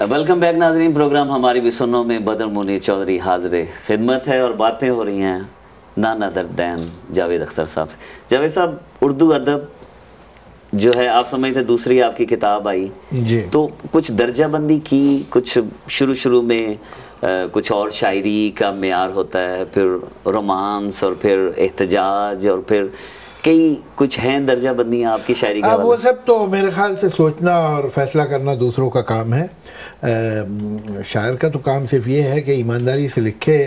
Welcome back नाजरीन। Programme हमारी भी सुनो में बदर मुनीर चौधरी हाजिर खिदमत है और बातें हो रही हैं none other than Javed Akhtar साहब से। जावेद साहब, उर्दू अदब जो है आप समझते दूसरी आपकी किताब आई जी, तो कुछ दर्जाबंदी की, कुछ शुरू में कुछ और शायरी का मेयार होता है, फिर रोमांस और फिर एहतजाज और फिर कई कुछ हैं दर्जाबंदियाँ आपकी शायरी के अब वो हवाले से। सब तो मेरे ख्याल से सोचना और फैसला करना दूसरों का काम है। शायर का तो काम सिर्फ ये है कि ईमानदारी से लिखे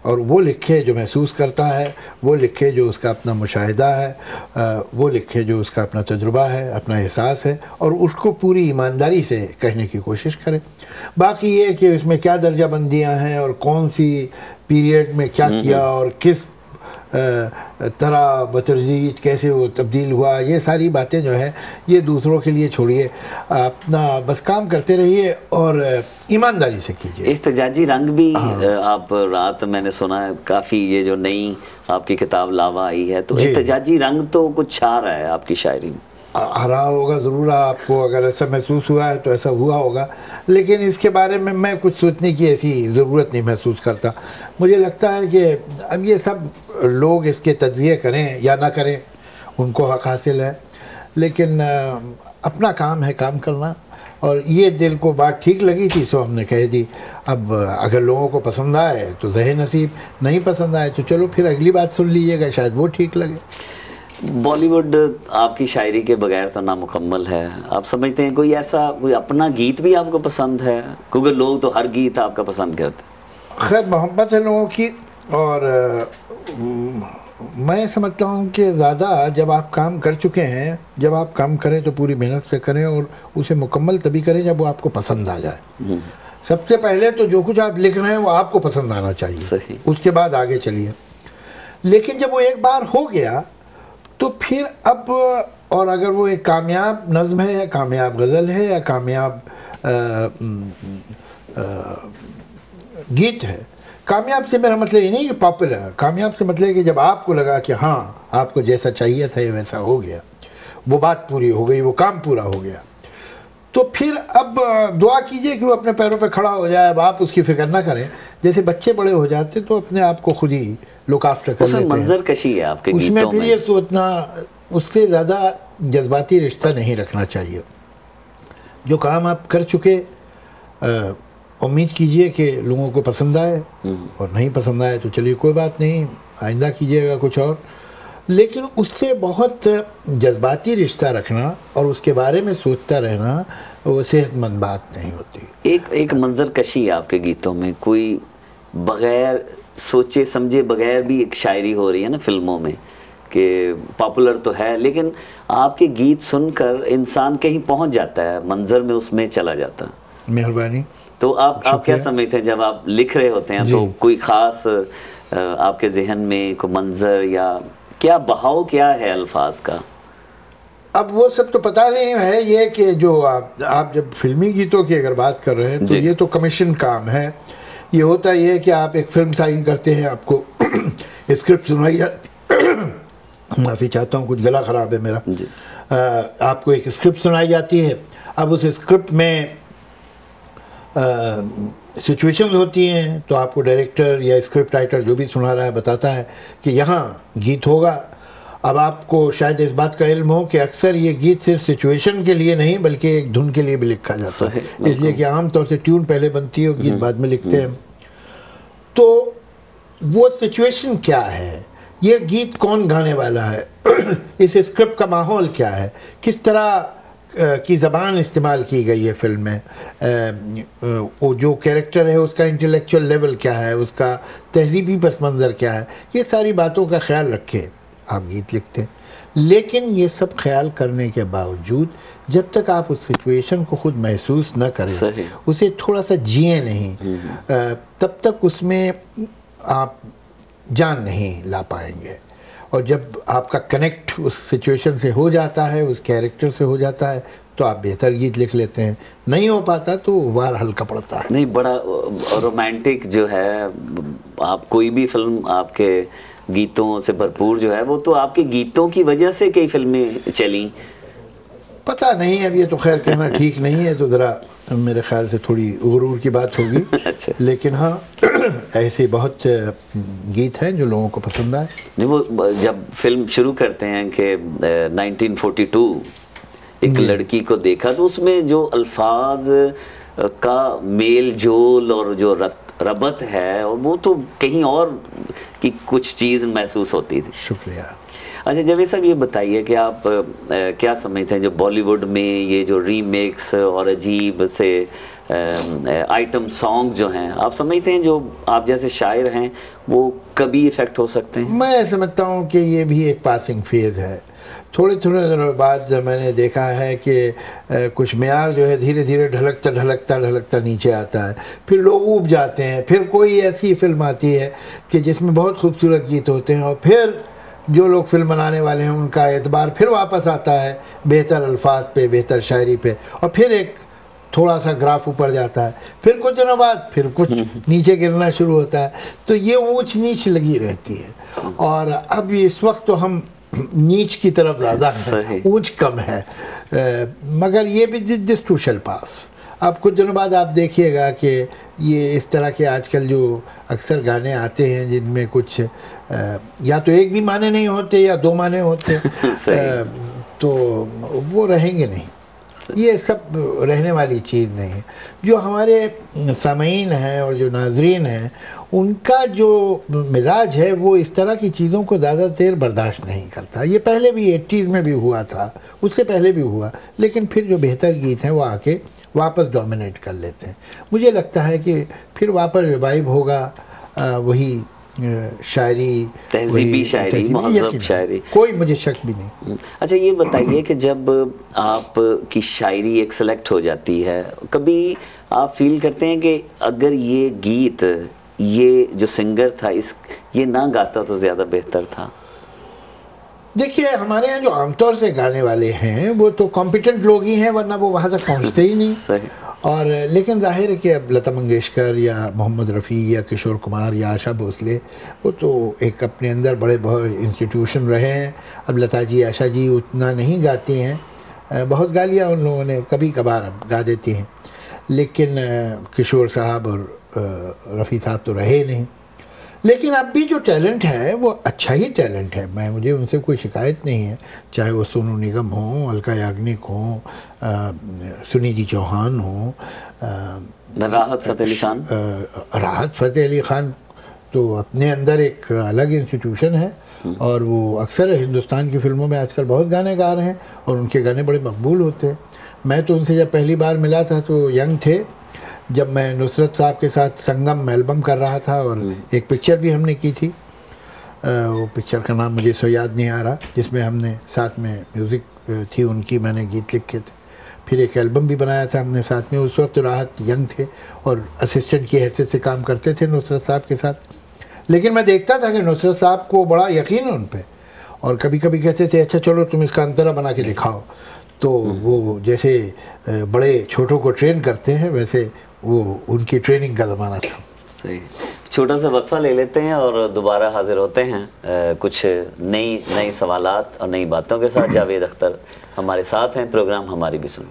और वो लिखे जो महसूस करता है, वो लिखे जो उसका अपना मुशाहिदा है, वो लिखे जो उसका अपना तजुर्बा है, अपना एहसास है, और उसको पूरी ईमानदारी से कहने की कोशिश करे। बाकी ये कि उसमें क्या दर्जाबंदियाँ हैं और कौन सी पीरियड में क्या किया और किस तरह बतरजीत कैसे वो तब्दील हुआ, ये सारी बातें जो है ये दूसरों के लिए छोड़िए, अपना बस काम करते रहिए और ईमानदारी से कीजिए। एहतजाजी रंग भी आप रात मैंने सुना है काफ़ी, ये जो नई आपकी किताब लावा आई है तो एहतजाजी रंग तो कुछ छा रहा है आपकी शायरी में। आ रहा होगा ज़रूर, आपको अगर ऐसा महसूस हुआ है तो ऐसा हुआ होगा, लेकिन इसके बारे में मैं कुछ सोचने की ऐसी ज़रूरत नहीं महसूस करता। मुझे लगता है कि अब ये सब लोग इसके तज्ज़िये करें या ना करें, उनको हक़ हासिल है, लेकिन अपना काम है काम करना। और ये दिल को बात ठीक लगी थी सो हमने कह दी। अब अगर लोगों को पसंद आए तो ज़हे नसीब, नहीं पसंद आए तो चलो फिर अगली बात सुन लीजिएगा, शायद वो ठीक लगे। बॉलीवुड आपकी शायरी के बगैर तो नामुकम्मल है। आप समझते हैं कोई ऐसा कोई अपना गीत भी आपको पसंद है? क्योंकि लोग तो हर गीत आपका पसंद करते हैं। खैर मोहब्बत है लोगों की, और मैं समझता हूँ कि ज़्यादा जब आप काम कर चुके हैं, जब आप काम करें तो पूरी मेहनत से करें और उसे मुकम्मल तभी करें जब वो आपको पसंद आ जाए। सबसे पहले तो जो कुछ आप लिख रहे हैं वो आपको पसंद आना चाहिए, सही। उसके बाद आगे चलिए। लेकिन जब वो एक बार हो गया तो फिर अब, और अगर वो एक कामयाब नज़्म है या कामयाब गज़ल है या कामयाब गीत है, कामयाब से मेरा मतलब ये नहीं कि पॉपुलर, कामयाब से मतलब कि जब आपको लगा कि हाँ आपको जैसा चाहिए था वैसा हो गया, वो बात पूरी हो गई, वो काम पूरा हो गया, तो फिर अब दुआ कीजिए कि वो अपने पैरों पे खड़ा हो जाए। अब आप उसकी फिक्र ना करें। जैसे बच्चे बड़े हो जाते तो अपने आप को खुद ही लुक आफ्टर कर लेते हैं। मंजर कशी है आपके गीतों में। उसमें फिर ये सोचना, उससे ज़्यादा जज्बाती रिश्ता नहीं रखना चाहिए। जो काम आप कर चुके, उम्मीद कीजिए कि लोगों को पसंद आए, और नहीं पसंद आए तो चलिए कोई बात नहीं, आइंदा कीजिएगा कुछ और। लेकिन उससे बहुत जज्बाती रिश्ता रखना और उसके बारे में सोचता रहना वो सेहतमंद बात नहीं होती। एक मंजर कशी आपके गीतों में, कोई बगैर सोचे समझे बगैर भी एक शायरी हो रही है ना फिल्मों में, कि पॉपुलर तो है लेकिन आपके गीत सुनकर इंसान कहीं पहुंच जाता है, मंजर में उसमें चला जाता है। मेहरबानी। तो आप क्या समझते हैं जब आप लिख रहे होते हैं तो कोई ख़ास आपके जहन में कोई मंजर या क्या बहाव क्या है अल्फाज का? अब वो सब तो पता नहीं है, ये कि जो आप जब फिल्मी गीतों की अगर बात कर रहे हैं तो ये तो कमीशन काम है। ये होता ये है कि आप एक फिल्म साइन करते हैं, आपको स्क्रिप्ट सुनाई जाती माफ़ी चाहता हूँ, कुछ गला ख़राब है मेरा। आपको एक स्क्रिप्ट सुनाई जाती है। अब उस स्क्रिप्ट में सिचुएशंस होती हैं, तो आपको डायरेक्टर या स्क्रिप्ट राइटर जो भी सुना रहा है बताता है कि यहाँ गीत होगा। अब आपको शायद इस बात का इल्म हो कि अक्सर ये गीत सिर्फ सिचुएशन के लिए नहीं बल्कि एक धुन के लिए भी लिखा जाता है, इसलिए कि आमतौर से ट्यून पहले बनती है और गीत बाद में लिखते हैं। तो वो सिचुएशन क्या है, ये गीत कौन गाने वाला है, इस स्क्रिप्ट का माहौल क्या है, किस तरह की ज़बान इस्तेमाल की गई है फिल्म में, वो जो कैरेक्टर है उसका इंटेलेक्चुअल लेवल क्या है, उसका तहजीबी पस मंज़र क्या है, ये सारी बातों का ख्याल रखे आप गीत लिखते हैं। लेकिन ये सब ख्याल करने के बावजूद जब तक आप उस सिचुएशन को खुद महसूस न करें, उसे थोड़ा सा जिए नहीं, तब तक उसमें आप जान नहीं ला पाएंगे। और जब आपका कनेक्ट उस सिचुएशन से हो जाता है, उस कैरेक्टर से हो जाता है, तो आप बेहतर गीत लिख लेते हैं। नहीं हो पाता तो वार हल्का पड़ता है। नहीं, बड़ा रोमांटिक जो है, आप कोई भी फिल्म आपके गीतों से भरपूर जो है, वो तो आपके गीतों की वजह से कई फिल्में चली। पता नहीं, अब ये तो खैर कहना ठीक नहीं है, तो ज़रा मेरे ख्याल से थोड़ी गुरूर की बात होगी। अच्छा। लेकिन हाँ ऐसे बहुत गीत हैं जो लोगों को पसंद आए। नहीं, वो जब फिल्म शुरू करते हैं कि 1942 एक लड़की को देखा, तो उसमें जो अल्फाज का मेल जोल और जो रबत है, और वो तो कहीं और की कुछ चीज़ महसूस होती थी। शुक्रिया। अच्छा जावेद साहब, ये बताइए कि आप क्या समझते हैं जो बॉलीवुड में ये जो रीमेक्स और अजीब से आइटम सॉन्ग जो हैं, आप समझते हैं जो आप जैसे शायर हैं वो कभी इफ़ेक्ट हो सकते हैं? मैं समझता हूँ कि ये भी एक पासिंग फेज़ है। थोड़े दिनों बाद मैंने देखा है कि कुछ मेयार जो है धीरे धीरे ढलकता नीचे आता है, फिर लोग ऊब जाते हैं, फिर कोई ऐसी फिल्म आती है कि जिसमें बहुत खूबसूरत गीत होते हैं, और फिर जो लोग फिल्म बनाने वाले हैं उनका एतबार फिर वापस आता है बेहतर अल्फाज पे, बेहतर शायरी पे, और फिर एक थोड़ा सा ग्राफ ऊपर जाता है, फिर कुछ दिनों बाद फिर कुछ नीचे गिरना शुरू होता है। तो ये ऊंच नीच लगी रहती है, और अब इस वक्त तो हम नीच की तरफ ज़्यादा है, ऊंच कम है, मगर ये भी दिस टू शैल पास। अब कुछ दिनों बाद आप देखिएगा कि ये इस तरह के आजकल जो अक्सर गाने आते हैं जिनमें कुछ या तो एक भी माने नहीं होते या दो माने होते तो वो रहेंगे नहीं। ये सब रहने वाली चीज़ नहीं है। जो हमारे सामीन हैं और जो नाजरीन हैं उनका जो मिजाज है वो इस तरह की चीज़ों को ज़्यादा देर बर्दाश्त नहीं करता। ये पहले भी 80s में भी हुआ था, उससे पहले भी हुआ, लेकिन फिर जो बेहतर गीत हैं वो आके वापस डोमिनेट कर लेते हैं। मुझे लगता है कि फिर वापस रिवाइव होगा वही शायरी, तहजीबी शायरी, महज़ब शायरी, कोई मुझे शक भी नहीं। अच्छा ये बताइए कि जब आप की शायरी एक सेलेक्ट हो जाती है, कभी आप फील करते हैं कि अगर ये गीत ये जो सिंगर था ये ना गाता तो ज़्यादा बेहतर था? देखिए हमारे यहाँ जो आमतौर से गाने वाले हैं वो तो कॉम्पिटेंट लोग ही हैं, वरना वो वहाँ तक पहुँचते ही नहीं। सही। और लेकिन जाहिर है कि अब लता मंगेशकर या मोहम्मद रफ़ी या किशोर कुमार या आशा भोसले वो तो एक अपने अंदर बड़े बहुत इंस्टीट्यूशन रहे हैं। अब लता जी, आशा जी उतना नहीं गाती हैं, बहुत गा लिया उन लोगों ने, कभी कभार अब गा देती हैं, लेकिन किशोर साहब और रफ़ी साहब तो रहे नहीं। लेकिन अब भी जो टैलेंट है वो अच्छा ही टैलेंट है, मुझे उनसे कोई शिकायत नहीं है, चाहे वो सोनू निगम हो, अलका याग्निक हो, सुनिधि चौहान हो, राहत फ़तेह अली ख़ान। राहत फ़तेह अली ख़ान तो अपने अंदर एक अलग इंस्टीट्यूशन है, और वो अक्सर हिंदुस्तान की फिल्मों में आजकल बहुत गाने गा रहे हैं और उनके गाने बड़े मकबूल होते हैं। मैं तो उनसे जब पहली बार मिला था तो यंग थे, जब मैं नुसरत साहब के साथ संगम एल्बम कर रहा था, और एक पिक्चर भी हमने की थी, वो पिक्चर का नाम मुझे सो याद नहीं आ रहा, जिसमें हमने साथ में म्यूज़िक थी उनकी, मैंने गीत लिखे थे। फिर एक एल्बम भी बनाया था हमने साथ में। उस वक्त राहत यंग थे और असिस्टेंट की हैसियत से काम करते थे नुसरत साहब के साथ, लेकिन मैं देखता था कि नुसरत साहब को बड़ा यकीन है उन पर, और कभी कभी कहते थे अच्छा चलो तुम इसका अंतरा बना के दिखाओ, तो वो जैसे बड़े छोटों को ट्रेन करते हैं वैसे वो उनकी ट्रेनिंग का ज़माना था। सही। छोटा सा वक्फा ले लेते हैं और दोबारा हाजिर होते हैं कुछ नई सवालात और नई बातों के साथ। जावेद अख्तर हमारे साथ हैं, प्रोग्राम हमारी भी सुन।